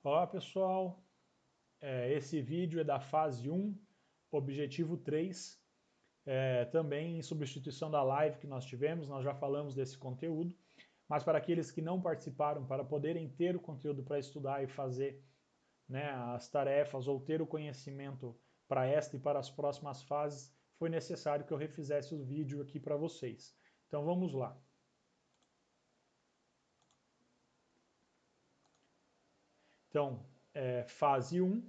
Olá pessoal, esse vídeo é da fase 1, objetivo 3, também em substituição da live que nós tivemos, nós já falamos desse conteúdo, mas para aqueles que não participaram, para poderem ter o conteúdo para estudar e fazer, né, as tarefas ou ter o conhecimento para esta e para as próximas fases, foi necessário que eu refizesse o vídeo aqui para vocês. Então vamos lá. Então, fase 1,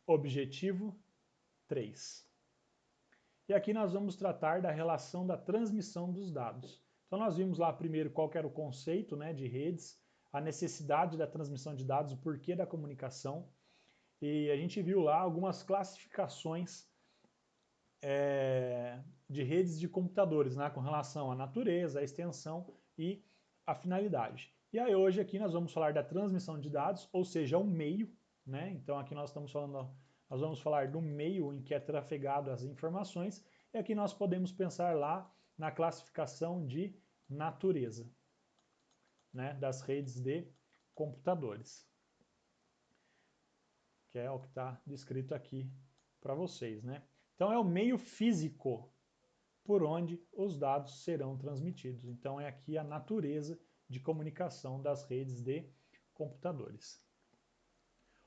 objetivo 3. E aqui nós vamos tratar da relação da transmissão dos dados. Então nós vimos lá primeiro qual que era o conceito, né, de redes, a necessidade da transmissão de dados, o porquê da comunicação, e a gente viu lá algumas classificações de redes de computadores, né, com relação à natureza, à extensão e à finalidade. E aí hoje aqui nós vamos falar da transmissão de dados, ou seja, um meio, né? Então aqui nós vamos falar do meio em que é trafegado as informações, e aqui nós podemos pensar lá na classificação de natureza, né, das redes de computadores, que é o que está descrito aqui para vocês, né? Então é o meio físico por onde os dados serão transmitidos. Então é aqui a natureza de comunicação das redes de computadores.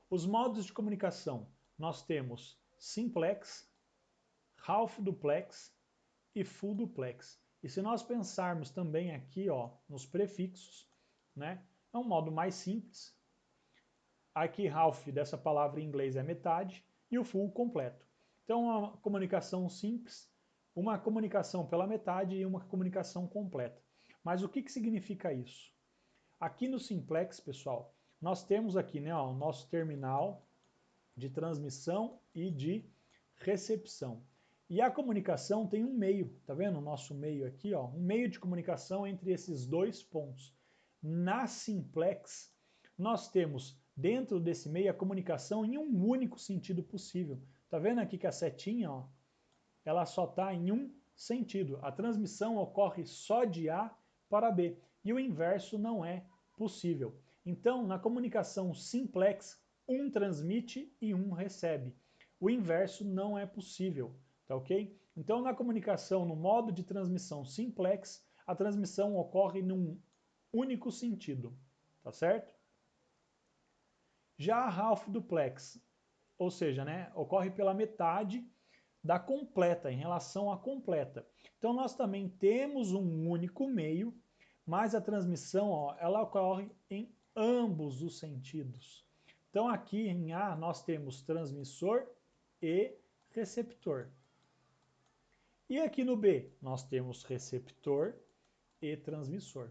Os modos de comunicação, nós temos simplex, half duplex e full duplex. E se nós pensarmos também aqui, ó, nos prefixos, né, é um modo mais simples. Aqui half dessa palavra em inglês é metade e o full completo. Então uma comunicação simples, uma comunicação pela metade e uma comunicação completa. Mas o que significa isso? Aqui no simplex, pessoal, nós temos aqui, né, ó, o nosso terminal de transmissão e de recepção. E a comunicação tem um meio, tá vendo o nosso meio aqui, ó, um meio de comunicação entre esses dois pontos. Na simplex, nós temos dentro desse meio a comunicação em um único sentido possível. Tá vendo aqui que a setinha, ó, ela só está em um sentido. A transmissão ocorre só de A para B e o inverso não é possível. Então, na comunicação simplex, um transmite e um recebe. O inverso não é possível, tá ok? Então, na comunicação, no modo de transmissão simplex, a transmissão ocorre num único sentido, tá certo? Já a half duplex, ou seja, né, ocorre pela metade da completa, em relação à completa. Então nós também temos um único meio, mas a transmissão, ó, ela ocorre em ambos os sentidos. Então aqui em A nós temos transmissor e receptor. E aqui no B nós temos receptor e transmissor.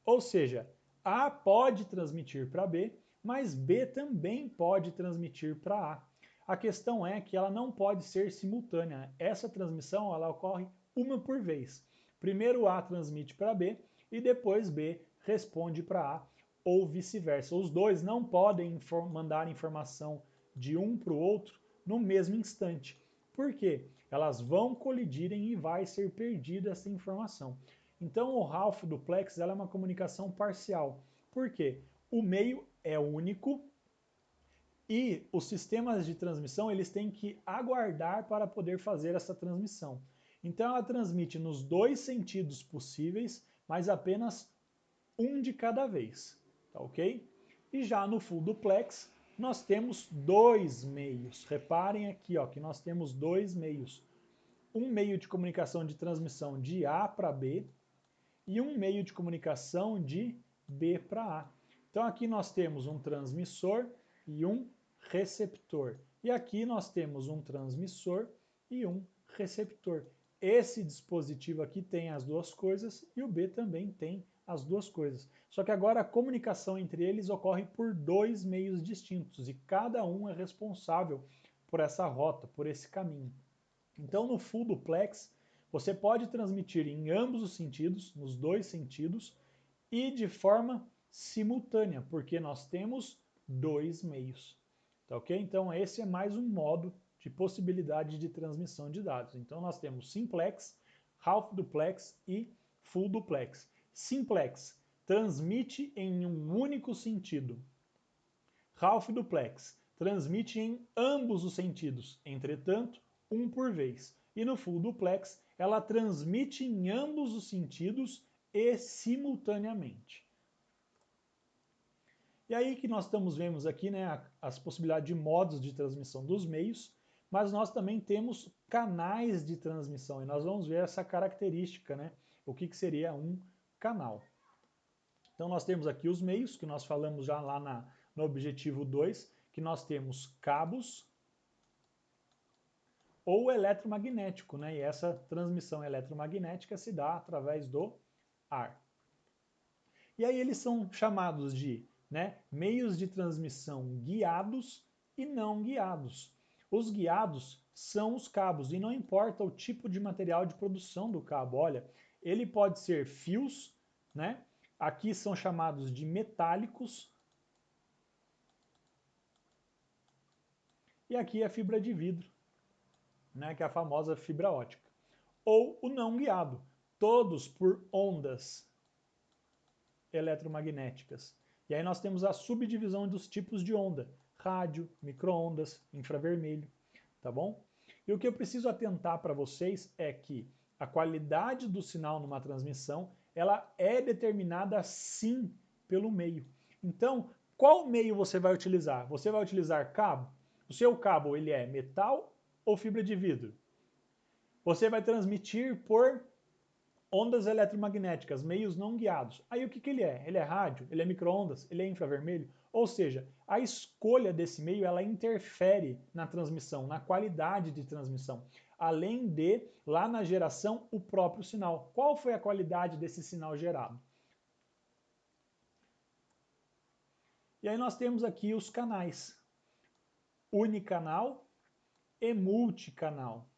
Ou seja, A pode transmitir para B, mas B também pode transmitir para A. A questão é que ela não pode ser simultânea. Essa transmissão ela ocorre uma por vez. Primeiro A transmite para B e depois B responde para A, ou vice-versa. Os dois não podem mandar informação de um para o outro no mesmo instante. Por quê? Elas vão colidirem e vai ser perdida essa informação. Então o half duplex ela é uma comunicação parcial. Por quê? O meio é único e os sistemas de transmissão eles têm que aguardar para poder fazer essa transmissão. Então ela transmite nos dois sentidos possíveis, mas apenas um de cada vez, tá ok? E já no full duplex nós temos dois meios. Reparem aqui, ó, que nós temos dois meios. Um meio de comunicação de transmissão de A para B e um meio de comunicação de B para A. Então aqui nós temos um transmissor e um receptor. E aqui nós temos um transmissor e um receptor. Esse dispositivo aqui tem as duas coisas e o B também tem as duas coisas. Só que agora a comunicação entre eles ocorre por dois meios distintos e cada um é responsável por essa rota, por esse caminho. Então no full duplex você pode transmitir em ambos os sentidos, nos dois sentidos, e de forma simultânea, porque nós temos dois meios. Tá ok? Então esse é mais um modo de possibilidade de transmissão de dados. Então nós temos simplex, half duplex e full duplex. Simplex transmite em um único sentido. Half Duplex transmite em ambos os sentidos, entretanto, um por vez. E no Full Duplex, ela transmite em ambos os sentidos e simultaneamente. E aí que nós vemos aqui, né, as possibilidades de modos de transmissão dos meios, mas nós também temos canais de transmissão, e nós vamos ver essa característica, né, o que seria um canal. Então nós temos aqui os meios, que nós falamos já lá no objetivo 2, que nós temos cabos ou eletromagnético, né, e essa transmissão eletromagnética se dá através do ar. E aí eles são chamados de, né, meios de transmissão guiados e não guiados. Os guiados são os cabos, e não importa o tipo de material de produção do cabo. Olha, ele pode ser fios, né? Aqui são chamados de metálicos. E aqui é fibra de vidro, né, que é a famosa fibra ótica. Ou o não guiado, todos por ondas eletromagnéticas. E aí nós temos a subdivisão dos tipos de onda: rádio, micro-ondas, infravermelho, tá bom? E o que eu preciso atentar para vocês é que a qualidade do sinal numa transmissão, ela é determinada sim pelo meio. Então, qual meio você vai utilizar? Você vai utilizar cabo? O seu cabo, ele é metal ou fibra de vidro? Você vai transmitir por ondas eletromagnéticas, meios não guiados. Aí o que ele é? Ele é rádio? Ele é micro-ondas? Ele é infravermelho? Ou seja, a escolha desse meio, ela interfere na transmissão, na qualidade de transmissão. Além de, lá na geração, o próprio sinal. Qual foi a qualidade desse sinal gerado? E aí nós temos aqui os canais: unicanal e multicanal.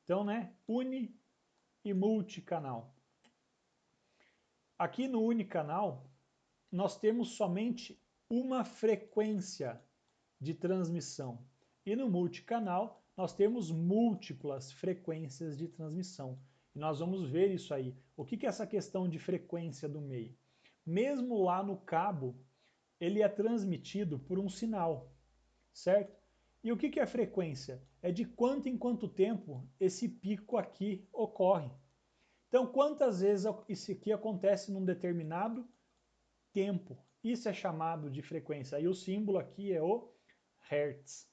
Então, né, uni e multicanal. Aqui no unicanal, nós temos somente uma frequência de transmissão. E no multicanal, nós temos múltiplas frequências de transmissão. E nós vamos ver isso aí. O que é essa questão de frequência do meio? Mesmo lá no cabo, ele é transmitido por um sinal, certo? E o que é frequência? É de quanto em quanto tempo esse pico aqui ocorre. Então, quantas vezes isso aqui acontece num determinado tempo? Isso é chamado de frequência. E o símbolo aqui é o Hertz.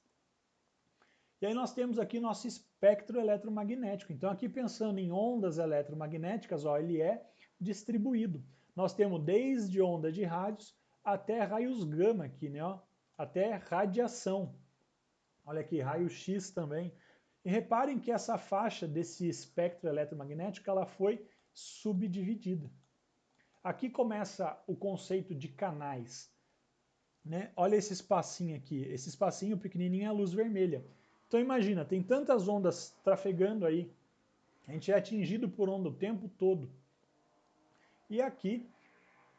E aí nós temos aqui nosso espectro eletromagnético. Então, aqui pensando em ondas eletromagnéticas, ó, ele é distribuído. Nós temos desde onda de rádios até raios gama aqui, né? Ó, até radiação. Olha aqui, raio-x também. E reparem que essa faixa desse espectro eletromagnético, ela foi subdividida. Aqui começa o conceito de canais, né? Olha esse espacinho aqui, esse espacinho pequenininho é a luz vermelha. Então imagina, tem tantas ondas trafegando aí, a gente é atingido por onda o tempo todo. E aqui,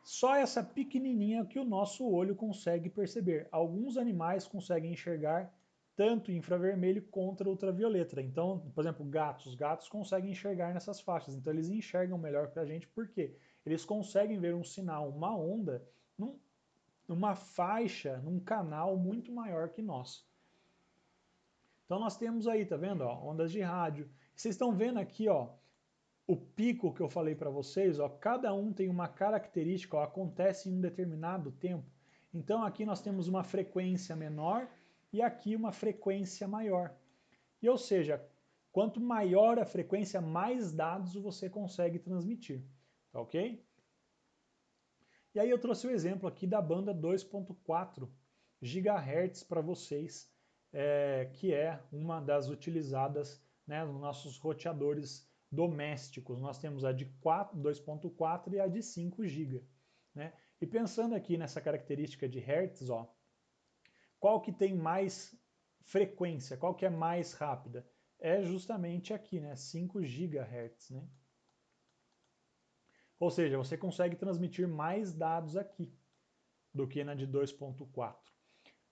só essa pequenininha que o nosso olho consegue perceber. Alguns animais conseguem enxergar tanto infravermelho contra ultravioleta. Então, por exemplo, os gatos conseguem enxergar nessas faixas. Então eles enxergam melhor que a gente, por quê? Eles conseguem ver um sinal, uma onda, numa faixa, num canal muito maior que nós. Então nós temos aí, tá vendo, ó, ondas de rádio. Vocês estão vendo aqui, ó, o pico que eu falei para vocês, ó, cada um tem uma característica, ó, acontece em um determinado tempo. Então aqui nós temos uma frequência menor e aqui uma frequência maior. E ou seja, quanto maior a frequência, mais dados você consegue transmitir, tá ok? E aí eu trouxe o exemplo aqui da banda 2.4 GHz para vocês, que é uma das utilizadas, né, nos nossos roteadores domésticos. Nós temos a de 2.4 e a de 5 GB. Né? E pensando aqui nessa característica de Hertz, ó, qual que tem mais frequência, qual que é mais rápida? É justamente aqui, né, 5 GHz. Né? Ou seja, você consegue transmitir mais dados aqui do que na de 2.4.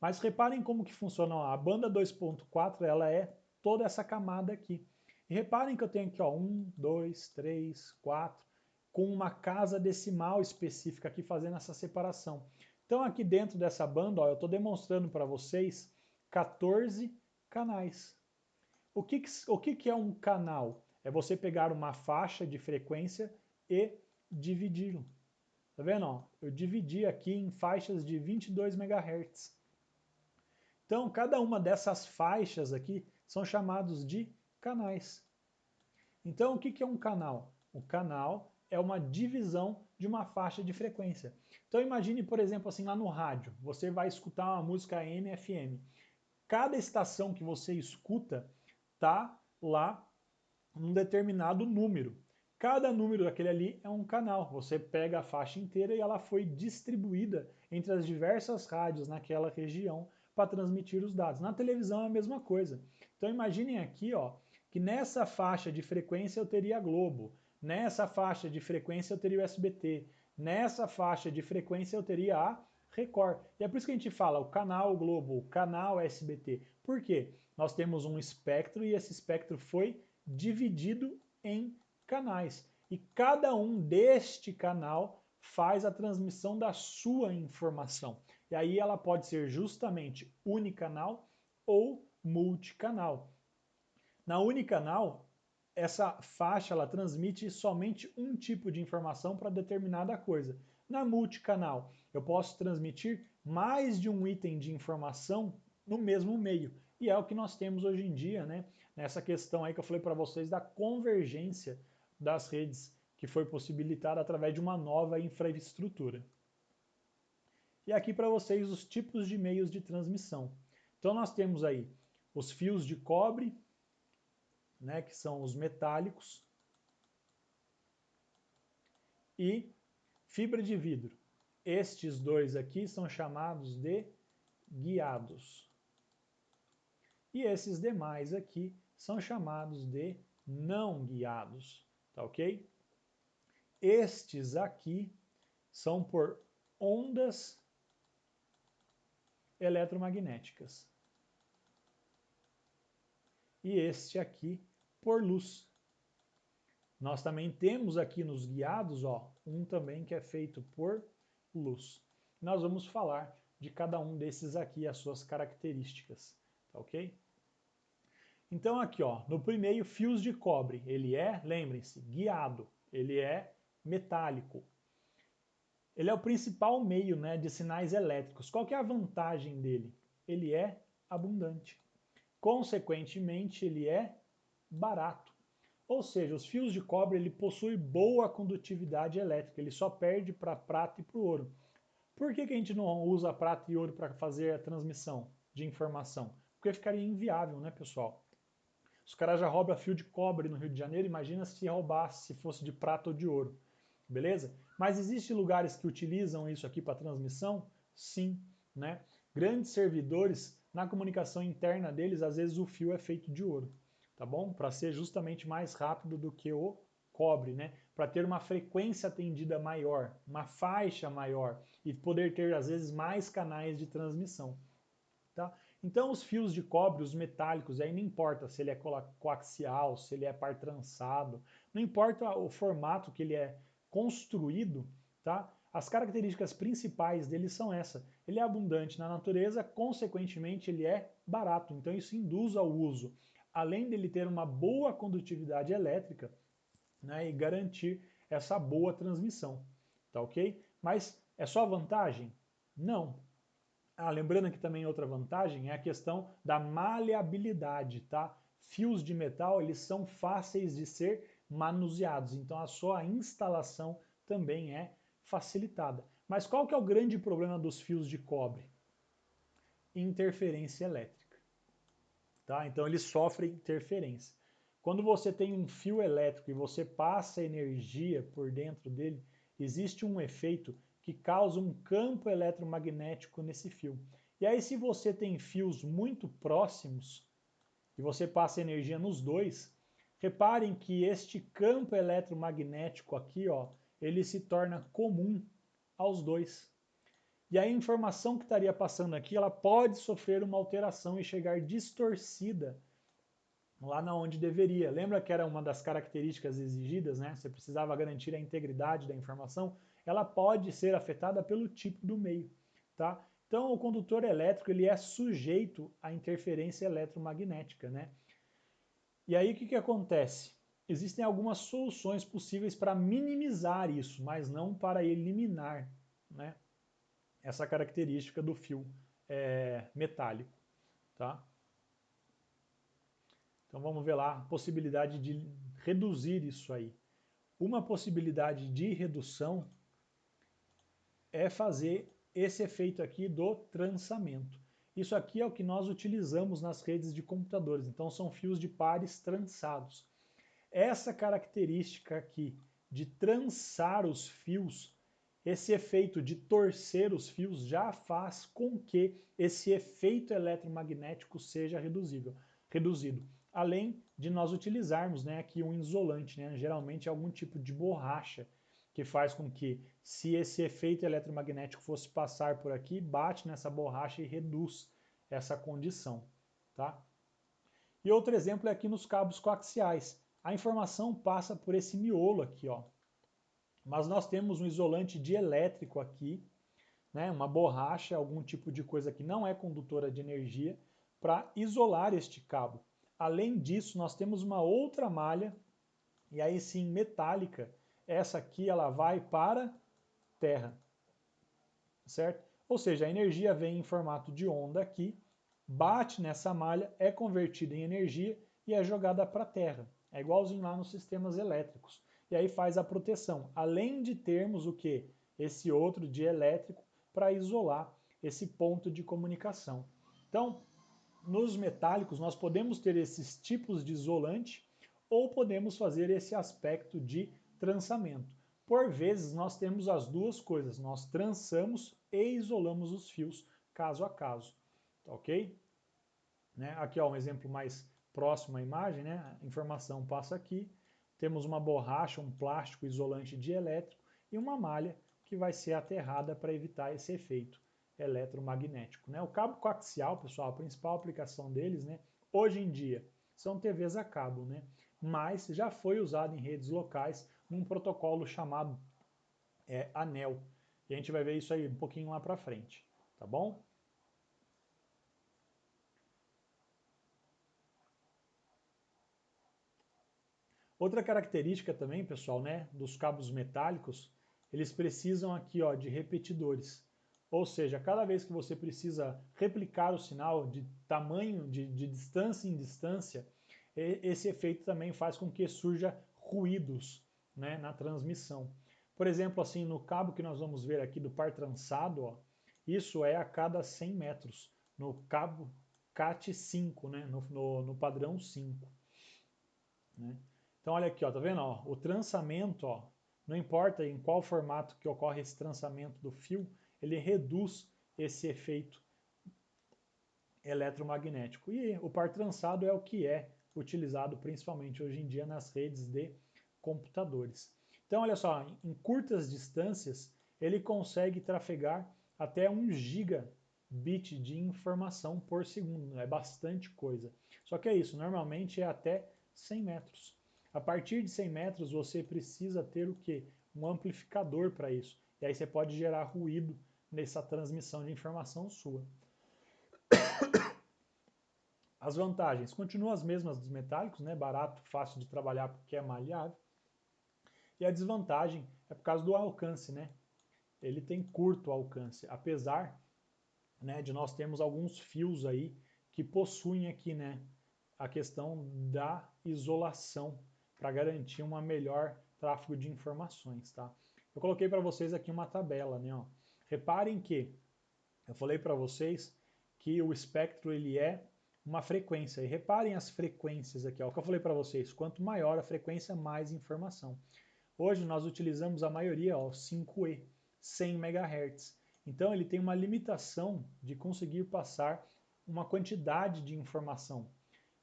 Mas reparem como que funciona. A banda 2.4, ela é toda essa camada aqui. E reparem que eu tenho aqui, ó, 1, 2, 3, 4, com uma casa decimal específica aqui fazendo essa separação. Então aqui dentro dessa banda, ó, eu estou demonstrando para vocês 14 canais. O que é um canal? É você pegar uma faixa de frequência e dividi-lo. Tá vendo? Ó? Eu dividi aqui em faixas de 22 MHz. Então, cada uma dessas faixas aqui são chamados de canais. Então, o que é um canal? O canal é uma divisão de uma faixa de frequência. Então, imagine, por exemplo, assim, lá no rádio, você vai escutar uma música AM, FM. Cada estação que você escuta tá lá um determinado número. Cada número daquele ali é um canal. Você pega a faixa inteira e ela foi distribuída entre as diversas rádios naquela região para transmitir os dados. Na televisão é a mesma coisa. Então imaginem aqui, ó, que nessa faixa de frequência eu teria a Globo, nessa faixa de frequência eu teria o SBT, nessa faixa de frequência eu teria a Record. E é por isso que a gente fala o canal Globo, o canal SBT. Por quê? Nós temos um espectro e esse espectro foi dividido em canais. E cada um deste canal faz a transmissão da sua informação. E aí ela pode ser justamente unicanal ou multicanal. Na unicanal, essa faixa ela transmite somente um tipo de informação para determinada coisa. Na multicanal, eu posso transmitir mais de um item de informação no mesmo meio. E é o que nós temos hoje em dia, né? Nessa questão aí que eu falei para vocês da convergência das redes, que foi possibilitada através de uma nova infraestrutura. E aqui para vocês os tipos de meios de transmissão. Então nós temos aí os fios de cobre, né, que são os metálicos, e fibra de vidro. Estes dois aqui são chamados de guiados. E esses demais aqui são chamados de não guiados, tá ok? Estes aqui são por ondas eletromagnéticas. E este aqui por luz. Nós também temos aqui nos guiados, ó, um também que é feito por luz. Nós vamos falar de cada um desses aqui, as suas características, tá ok? Então aqui, ó, no primeiro, fios de cobre, ele é, lembrem-se, guiado, ele é metálico. Ele é o principal meio, né, de sinais elétricos. Qual que é a vantagem dele? Ele é abundante. Consequentemente, ele é barato. Ou seja, os fios de cobre ele possui boa condutividade elétrica, ele só perde para prata e para o ouro. Por que a gente não usa prata e ouro para fazer a transmissão de informação? Porque ficaria inviável, né, pessoal? Os caras já roubam fio de cobre no Rio de Janeiro, imagina se roubasse, se fosse de prata ou de ouro. Beleza? Mas existem lugares que utilizam isso aqui para transmissão? Sim, né? Grandes servidores, na comunicação interna deles, às vezes o fio é feito de ouro, tá bom? Para ser justamente mais rápido do que o cobre, né? Para ter uma frequência atendida maior, uma faixa maior e poder ter às vezes mais canais de transmissão, tá? Então os fios de cobre, os metálicos, aí não importa se ele é coaxial, se ele é par trançado, não importa o formato que ele é construído, tá? As características principais dele são essa. Ele é abundante na natureza, consequentemente ele é barato, então isso induz ao uso. Além dele ter uma boa condutividade elétrica, né, e garantir essa boa transmissão, tá ok? Mas é só vantagem? Não. Lembrando que também outra vantagem é a questão da maleabilidade, tá? Fios de metal, eles são fáceis de ser manuseados, então a sua instalação também é facilitada. Mas qual que é o grande problema dos fios de cobre? Interferência elétrica, tá? Então eles sofrem interferência. Quando você tem um fio elétrico e você passa energia por dentro dele, existe um efeito que causa um campo eletromagnético nesse fio. E aí, se você tem fios muito próximos e você passa energia nos dois, reparem que este campo eletromagnético aqui, ó, ele se torna comum aos dois. E a informação que estaria passando aqui, ela pode sofrer uma alteração e chegar distorcida lá na onde deveria. Lembra que era uma das características exigidas, né? Você precisava garantir a integridade da informação. Ela pode ser afetada pelo tipo do meio. tá? Então, o condutor elétrico ele é sujeito à interferência eletromagnética, né? E aí, o que acontece? Existem algumas soluções possíveis para minimizar isso, mas não para eliminar, né, essa característica do fio metálico, tá? Então, vamos ver lá a possibilidade de reduzir isso aí. Uma possibilidade de redução é fazer esse efeito aqui do trançamento. Isso aqui é o que nós utilizamos nas redes de computadores, então são fios de pares trançados. Essa característica aqui de trançar os fios, esse efeito de torcer os fios já faz com que esse efeito eletromagnético seja reduzido. Além de nós utilizarmos, né, aqui um isolante, né, geralmente algum tipo de borracha, que faz com que, se esse efeito eletromagnético fosse passar por aqui, bate nessa borracha e reduz essa condição, tá? E outro exemplo é aqui nos cabos coaxiais. A informação passa por esse miolo aqui, ó. Mas nós temos um isolante dielétrico aqui, né, uma borracha, algum tipo de coisa que não é condutora de energia, para isolar este cabo. Além disso, nós temos uma outra malha, e aí sim metálica. Essa aqui ela vai para terra, certo? Ou seja, a energia vem em formato de onda aqui, bate nessa malha, é convertida em energia e é jogada para a terra. É igualzinho lá nos sistemas elétricos. E aí faz a proteção. Além de termos o que? Esse outro dielétrico para isolar esse ponto de comunicação. Então, nos metálicos nós podemos ter esses tipos de isolante ou podemos fazer esse aspecto de trançamento. Por vezes nós temos as duas coisas, nós trançamos e isolamos os fios caso a caso, ok? Né? Aqui ó, um exemplo mais próximo à imagem, né? A informação passa aqui, temos uma borracha, um plástico isolante dielétrico e uma malha que vai ser aterrada para evitar esse efeito eletromagnético. Né? O cabo coaxial, pessoal, a principal aplicação deles, né, hoje em dia, são TVs a cabo, né? Mas já foi usado em redes locais num protocolo chamado ANEL. E a gente vai ver isso aí um pouquinho lá para frente, tá bom? Outra característica também, pessoal, né, dos cabos metálicos, eles precisam aqui ó, de repetidores. Ou seja, cada vez que você precisa replicar o sinal de tamanho, de distância em distância, esse efeito também faz com que surja ruídos, né, na transmissão. Por exemplo, assim, no cabo que nós vamos ver aqui do par trançado, ó, isso é a cada 100 metros, no cabo CAT5, né, no padrão 5. Né? Então olha aqui, ó, tá vendo? Ó, o trançamento, ó, não importa em qual formato que ocorre esse trançamento do fio, ele reduz esse efeito eletromagnético. E o par trançado é o que é utilizado principalmente hoje em dia nas redes de computadores. Então olha só, em curtas distâncias ele consegue trafegar até 1 gigabit de informação por segundo, é bastante coisa. Só que é isso, normalmente é até 100 metros. A partir de 100 metros você precisa ter o quê? Um amplificador para isso. E aí você pode gerar ruído nessa transmissão de informação sua. As vantagens continuam as mesmas dos metálicos, né? Barato, fácil de trabalhar porque é maleável. E a desvantagem é por causa do alcance, né? Ele tem curto alcance, apesar, né, de nós termos alguns fios aí que possuem aqui, né, a questão da isolação para garantir um melhor tráfego de informações, tá? Eu coloquei para vocês aqui uma tabela, né? Ó. Reparem que eu falei para vocês que o espectro ele é uma frequência. E reparem as frequências aqui, ó. O que eu falei para vocês, quanto maior a frequência, mais informação. Hoje nós utilizamos a maioria, ó, 5E, 100 MHz. Então ele tem uma limitação de conseguir passar uma quantidade de informação.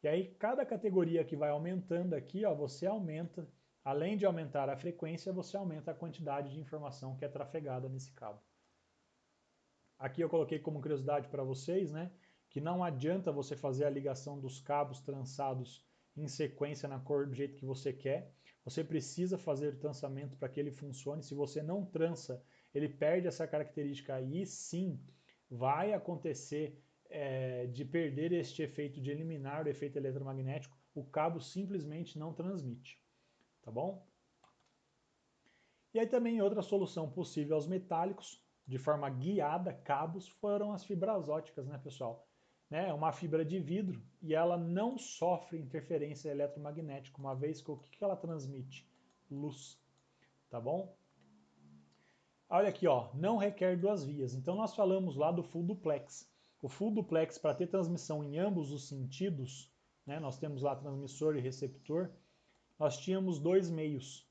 E aí cada categoria que vai aumentando aqui, ó, você aumenta, além de aumentar a frequência, você aumenta a quantidade de informação que é trafegada nesse cabo. Aqui eu coloquei como curiosidade para vocês, né, que não adianta você fazer a ligação dos cabos trançados em sequência na cor do jeito que você quer. Você precisa fazer o trançamento para que ele funcione. Se você não trança, ele perde essa característica aí sim, vai acontecer de perder este efeito, de eliminar o efeito eletromagnético, o cabo simplesmente não transmite, tá bom? E aí também outra solução possível aos metálicos, de forma guiada, cabos, foram as fibras óticas, né, pessoal? É uma fibra de vidro e ela não sofre interferência eletromagnética, uma vez que o que ela transmite? Luz, tá bom? Olha aqui, ó, não requer duas vias. Então nós falamos lá do full duplex. O full duplex, para ter transmissão em ambos os sentidos, né, nós temos lá transmissor e receptor, nós tínhamos dois meios,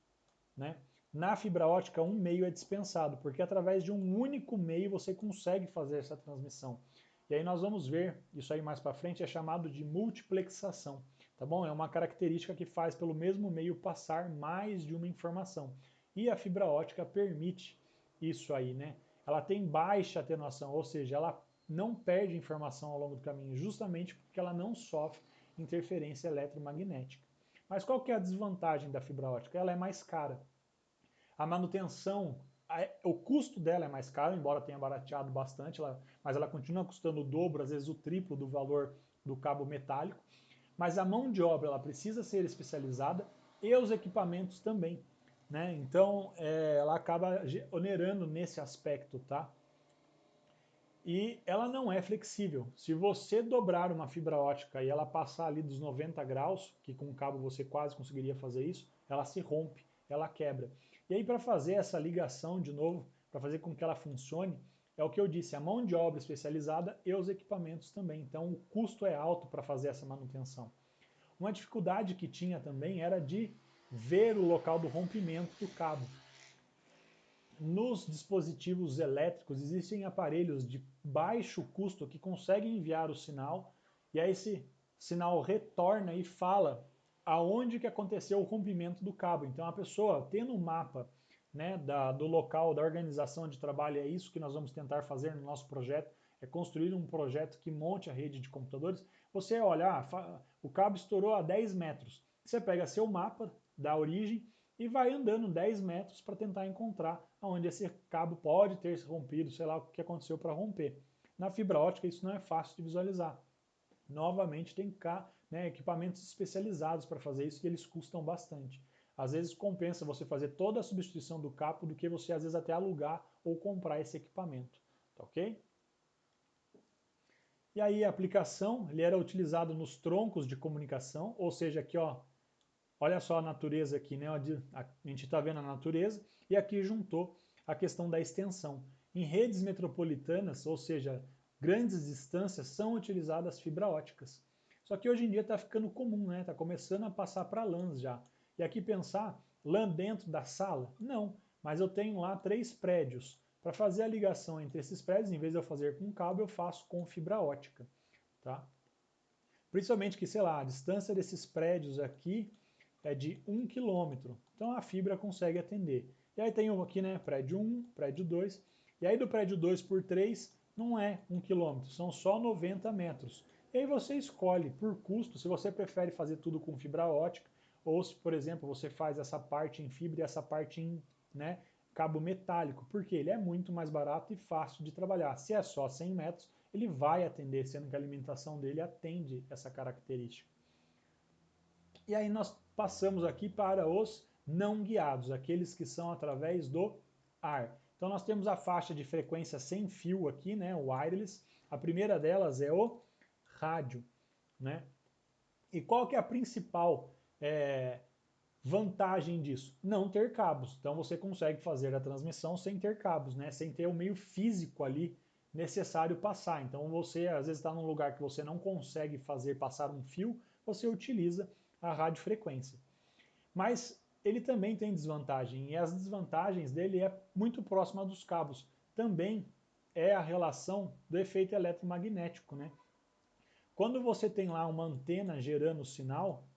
né? Na fibra ótica, um meio é dispensado, porque através de um único meio você consegue fazer essa transmissão. E aí nós vamos ver, isso aí mais para frente, é chamado de multiplexação, tá bom? É uma característica que faz pelo mesmo meio passar mais de uma informação. E a fibra ótica permite isso aí, né? Ela tem baixa atenuação, ou seja, ela não perde informação ao longo do caminho, justamente porque ela não sofre interferência eletromagnética. Mas qual que é a desvantagem da fibra ótica? Ela é mais cara. A manutenção, o custo dela é mais caro, embora tenha barateado bastante, mas ela continua custando o dobro, às vezes o triplo do valor do cabo metálico. Mas a mão de obra ela precisa ser especializada e os equipamentos também, né? Então ela acaba onerando nesse aspecto, tá? E ela não é flexível. Se você dobrar uma fibra ótica e ela passar ali dos 90 graus, que com o cabo você quase conseguiria fazer isso, ela se rompe, ela quebra. E aí para fazer essa ligação de novo, para fazer com que ela funcione, é o que eu disse, a mão de obra especializada e os equipamentos também. Então o custo é alto para fazer essa manutenção. Uma dificuldade que tinha também era de ver o local do rompimento do cabo. Nos dispositivos elétricos existem aparelhos de baixo custo que conseguem enviar o sinal e aí esse sinal retorna e fala aonde que aconteceu o rompimento do cabo. Então a pessoa tendo um mapa, né, do local, da organização de trabalho, é isso que nós vamos tentar fazer no nosso projeto, é construir um projeto que monte a rede de computadores. Você olha, o cabo estourou a 10 metros. Você pega seu mapa da origem e vai andando 10 metros para tentar encontrar onde esse cabo pode ter se rompido, sei lá o que aconteceu para romper. Na fibra ótica isso não é fácil de visualizar. Novamente tem que ficar, né, equipamentos especializados para fazer isso e eles custam bastante. Às vezes compensa você fazer toda a substituição do cabo do que você às vezes até alugar ou comprar esse equipamento, tá ok? E aí a aplicação, ele era utilizado nos troncos de comunicação, ou seja, aqui ó, olha só a natureza aqui, né? A gente está vendo a natureza e aqui juntou a questão da extensão. Em redes metropolitanas, ou seja, grandes distâncias, são utilizadas fibra óticas. Só que hoje em dia está ficando comum, né? Está começando a passar para LANs já. E aqui pensar, LAN dentro da sala? Não, mas eu tenho lá 3 prédios. Para fazer a ligação entre esses prédios, em vez de eu fazer com cabo, eu faço com fibra ótica. Tá? Principalmente que, sei lá, a distância desses prédios aqui é de 1 km. Então a fibra consegue atender. E aí tem aqui, né, prédio 1, prédio 2. E aí do prédio 2 por 3 não é 1 km, são só 90 metros. E aí você escolhe por custo se você prefere fazer tudo com fibra ótica ou se, por exemplo, você faz essa parte em fibra e essa parte em, né, cabo metálico, porque ele é muito mais barato e fácil de trabalhar. Se é só 100 metros, ele vai atender, sendo que a alimentação dele atende essa característica. E aí nós passamos aqui para os não guiados, aqueles que são através do ar. Então nós temos a faixa de frequência sem fio aqui, né, o wireless. A primeira delas é o rádio, né? E qual que é a principal vantagem disso? Não ter cabos. Então você consegue fazer a transmissão sem ter cabos, né? Sem ter o meio físico ali necessário passar. Então você às vezes está num lugar que você não consegue fazer passar um fio, você utiliza a radiofrequência. Mas ele também tem desvantagem, e as desvantagens dele é muito próxima dos cabos. Também é a relação do efeito eletromagnético, né? Quando você tem lá uma antena gerando sinal,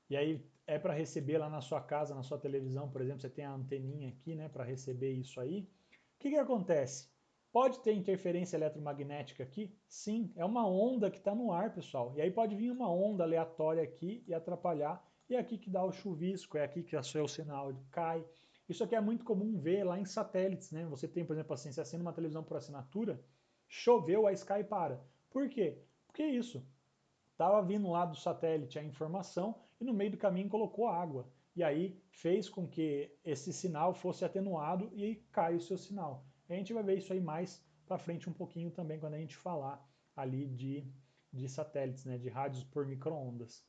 e aí é para receber lá na sua casa, na sua televisão, por exemplo, você tem a anteninha aqui, né, para receber isso aí. O que acontece? Pode ter interferência eletromagnética aqui? Sim, é uma onda que está no ar, pessoal. E aí pode vir uma onda aleatória aqui e atrapalhar. E é aqui que dá o chuvisco, é aqui que o seu sinal cai. Isso aqui é muito comum ver lá em satélites, né? Você tem, por exemplo, assim, você assina uma televisão por assinatura, choveu, a Sky para. Por quê? Porque isso. Estava vindo lá do satélite a informação e no meio do caminho colocou água. E aí fez com que esse sinal fosse atenuado e cai o seu sinal. E a gente vai ver isso aí mais para frente um pouquinho também quando a gente falar ali de satélites, né, de rádios por micro-ondas.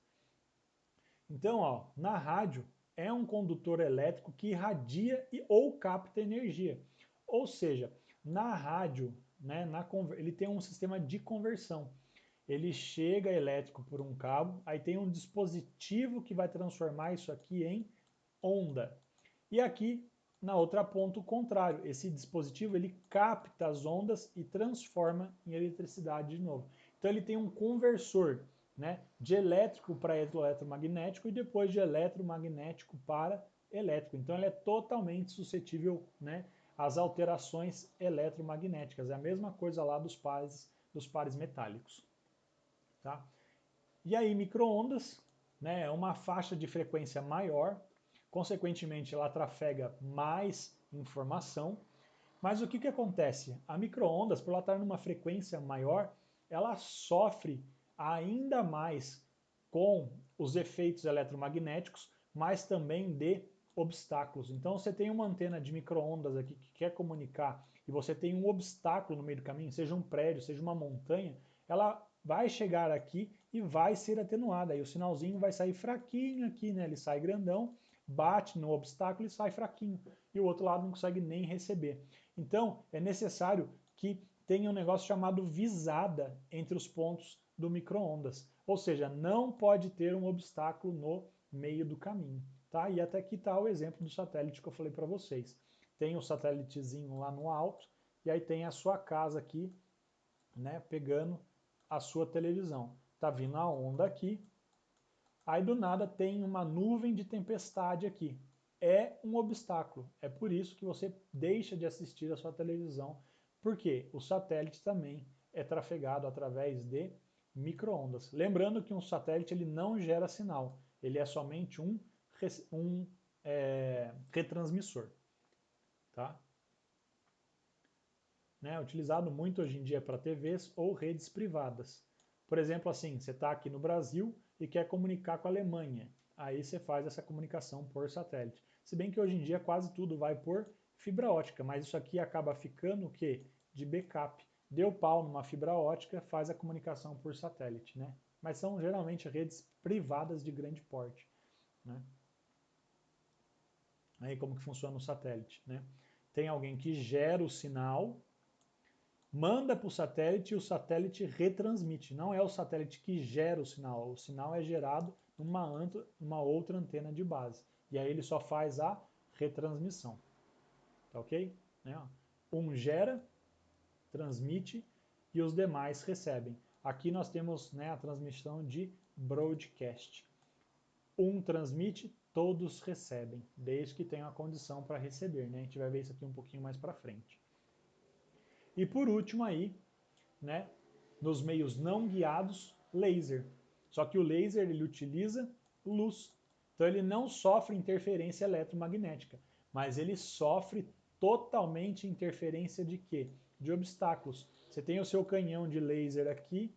Então, ó, na rádio é um condutor elétrico que irradia ou capta energia. Ou seja, na rádio, né, ele tem um sistema de conversão. Ele chega elétrico por um cabo, aí tem um dispositivo que vai transformar isso aqui em onda. E aqui, na outra ponta, o contrário. Esse dispositivo ele capta as ondas e transforma em eletricidade de novo. Então ele tem um conversor, né, de elétrico para eletromagnético e depois de eletromagnético para elétrico. Então ele é totalmente suscetível, né, às alterações eletromagnéticas. É a mesma coisa lá dos pares metálicos. Tá? E aí, micro-ondas, né, é uma faixa de frequência maior, consequentemente ela trafega mais informação, mas o que, que acontece? A micro-ondas, por ela estar numa frequência maior, ela sofre ainda mais com os efeitos eletromagnéticos, mas também de obstáculos. Então você tem uma antena de micro-ondas aqui que quer comunicar e você tem um obstáculo no meio do caminho, seja um prédio, seja uma montanha, ela vai chegar aqui e vai ser atenuada. Aí o sinalzinho vai sair fraquinho aqui, né? Ele sai grandão, bate no obstáculo e sai fraquinho. E o outro lado não consegue nem receber. Então é necessário que tenha um negócio chamado visada entre os pontos do micro-ondas. Ou seja, não pode ter um obstáculo no meio do caminho. Tá? E até aqui está o exemplo do satélite que eu falei para vocês. Tem o satélitezinho lá no alto, e aí tem a sua casa aqui, né, pegando a sua televisão. Tá vindo a onda aqui, aí do nada tem uma nuvem de tempestade aqui. É um obstáculo. É por isso que você deixa de assistir a sua televisão, porque o satélite também é trafegado através de micro-ondas. Lembrando que um satélite ele não gera sinal, ele é somente um retransmissor. Tá? Né? Utilizado muito hoje em dia para TVs ou redes privadas. Por exemplo, assim, você está aqui no Brasil e quer comunicar com a Alemanha. Aí você faz essa comunicação por satélite. Se bem que hoje em dia quase tudo vai por fibra ótica, mas isso aqui acaba ficando o quê? De backup. Deu pau numa fibra ótica, faz a comunicação por satélite, né? Mas são geralmente redes privadas de grande porte, né? Aí como que funciona o satélite, né? Tem alguém que gera o sinal, manda para o satélite e o satélite retransmite. Não é o satélite que gera o sinal é gerado numa outra antena de base. E aí ele só faz a retransmissão. Tá ok? Né? Um gera, transmite e os demais recebem. Aqui nós temos, né, a transmissão de broadcast. Um transmite, todos recebem, desde que tenha a condição para receber. Né? A gente vai ver isso aqui um pouquinho mais para frente. E por último aí, né, nos meios não guiados, laser. Só que o laser ele utiliza luz. Então ele não sofre interferência eletromagnética, mas ele sofre totalmente interferência de quê? De obstáculos. Você tem o seu canhão de laser aqui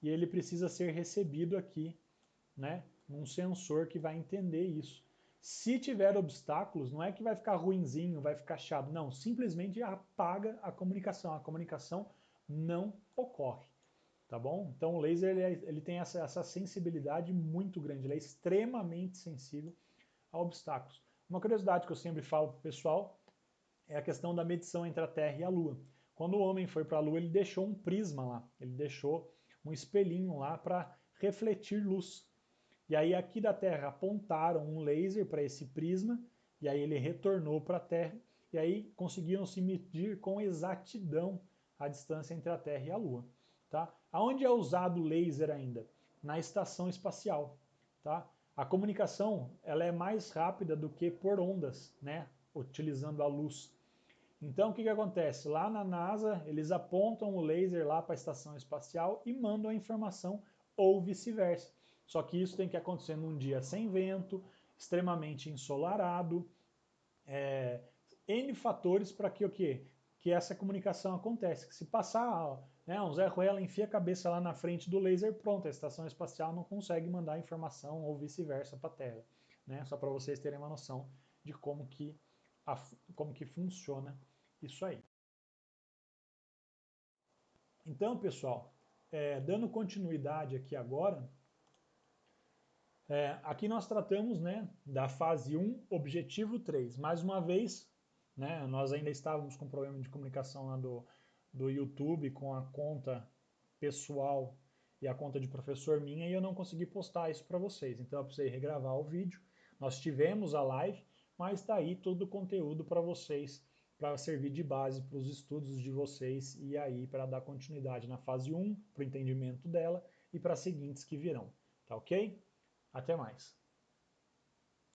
e ele precisa ser recebido aqui, né, num sensor que vai entender isso. Se tiver obstáculos, não é que vai ficar ruinzinho, vai ficar chato, não, simplesmente apaga a comunicação não ocorre, tá bom? Então o laser ele tem essa sensibilidade muito grande, ele é extremamente sensível a obstáculos. Uma curiosidade que eu sempre falo para o pessoal é a questão da medição entre a Terra e a Lua. Quando o homem foi para a Lua, ele deixou um prisma lá, ele deixou um espelhinho lá para refletir luz. E aí aqui da Terra apontaram um laser para esse prisma, e aí ele retornou para a Terra, e aí conseguiram se medir com exatidão a distância entre a Terra e a Lua. Tá? Aonde é usado o laser ainda? Na estação espacial. Tá? A comunicação ela é mais rápida do que por ondas, né? Utilizando a luz. Então o que, que acontece? Lá na NASA eles apontam o laser lá para a estação espacial e mandam a informação ou vice-versa. Só que isso tem que acontecer num dia sem vento, extremamente ensolarado, N fatores para que o quê? Que essa comunicação acontece. Que se passar, né, um Zé Ruela enfia a cabeça lá na frente do laser, pronto, a estação espacial não consegue mandar informação ou vice-versa para a Terra. Né? Só para vocês terem uma noção de como que funciona isso aí. Então, pessoal, dando continuidade aqui agora, aqui nós tratamos, né, da fase 1, objetivo 3. Mais uma vez, né, nós ainda estávamos com problema de comunicação lá do YouTube com a conta pessoal e a conta de professor minha, e eu não consegui postar isso para vocês. Então eu precisei regravar o vídeo. Nós tivemos a live, mas está aí todo o conteúdo para vocês, para servir de base para os estudos de vocês e aí para dar continuidade na fase 1, para o entendimento dela e para as seguintes que virão. Tá ok? Até mais.